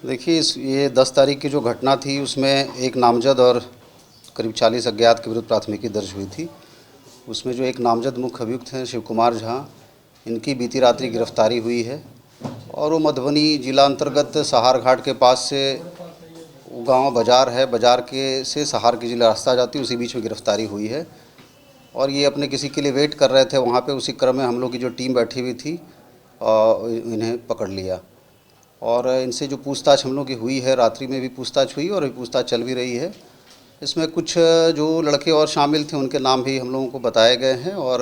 देखिए ये 10 तारीख की जो घटना थी उसमें एक नामजद और करीब 40 अज्ञात के विरुद्ध प्राथमिकी दर्ज हुई थी। उसमें जो एक नामजद मुख्य अभियुक्त हैं शिव कुमार झा, इनकी बीती रात्रि गिरफ्तारी हुई है और वो मधुबनी जिला अंतर्गत सहार घाट के पास से गांव बाज़ार है, बाज़ार के से सहार की जिला रास्ता जाती है, उसी बीच में गिरफ्तारी हुई है। और ये अपने किसी के लिए वेट कर रहे थे वहाँ पे, उसी क्रम में हम लोग की जो टीम बैठी हुई थी इन्हें पकड़ लिया। और इनसे जो पूछताछ हम लोग की हुई है, रात्रि में भी पूछताछ हुई और अभी पूछताछ चल भी रही है। इसमें कुछ जो लड़के और शामिल थे उनके नाम भी हम लोगों को बताए गए हैं और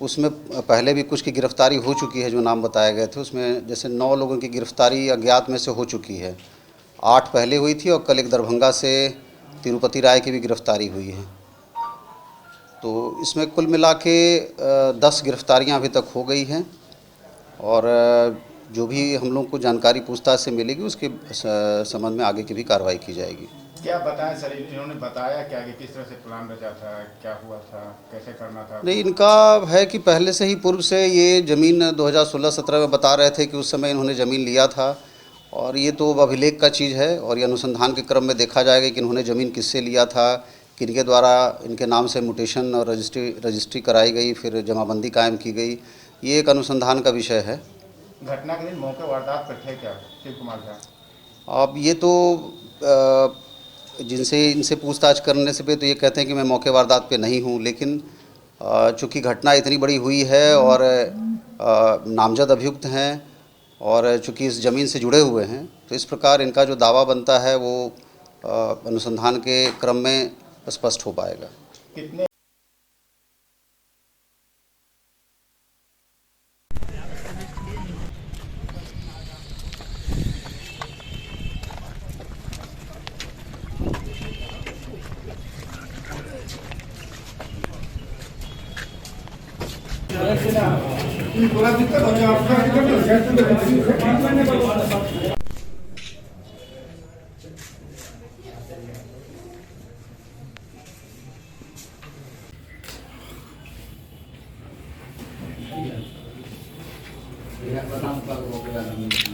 उसमें पहले भी कुछ की गिरफ्तारी हो चुकी है। जो नाम बताए गए थे उसमें जैसे 9 लोगों की गिरफ्तारी अज्ञात में से हो चुकी है, 8 पहले हुई थी और कल एक दरभंगा से तिरुपति राय की भी गिरफ्तारी हुई है। तो इसमें कुल मिला के 10 गिरफ्तारियाँ अभी तक हो गई हैं और जो भी हम लोग को जानकारी पूछताछ से मिलेगी उसके संबंध में आगे की भी कार्रवाई की जाएगी। क्या बताएं सर, इन्होंने बताया क्या कि किस तरह से प्लान रचा था, क्या हुआ था, कैसे करना था? नहीं, इनका है कि पहले से ही पूर्व से ये ज़मीन 2016-17 में बता रहे थे कि उस समय इन्होंने ज़मीन लिया था और ये तो अभिलेख का चीज़ है और ये अनुसंधान के क्रम में देखा जाएगा कि इन्होंने ज़मीन किससे लिया था, किनके द्वारा इनके नाम से म्यूटेशन और रजिस्ट्री कराई गई, फिर जमाबंदी कायम की गई। ये एक अनुसंधान का विषय है। घटना के दिन मौके वारदात पर थे क्या शिव कुमार झा? अब ये तो जिनसे इनसे पूछताछ करने से पे तो ये कहते हैं कि मैं मौके वारदात पे नहीं हूँ, लेकिन चूँकि घटना इतनी बड़ी हुई है और नामजद अभियुक्त हैं और चूँकि इस ज़मीन से जुड़े हुए हैं, तो इस प्रकार इनका जो दावा बनता है वो अनुसंधान के क्रम में स्पष्ट हो पाएगा। कितने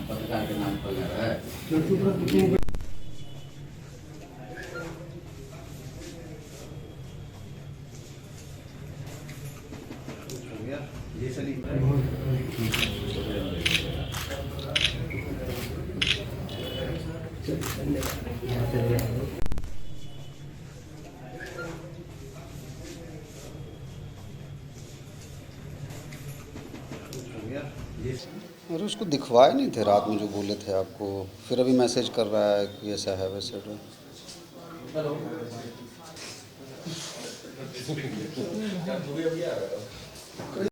पत्रकार के नाम पर है। अरे उसको दिखवाए नहीं थे रात में जो बोले थे आपको, फिर अभी मैसेज कर रहा है कि ऐसा है वैसे। तो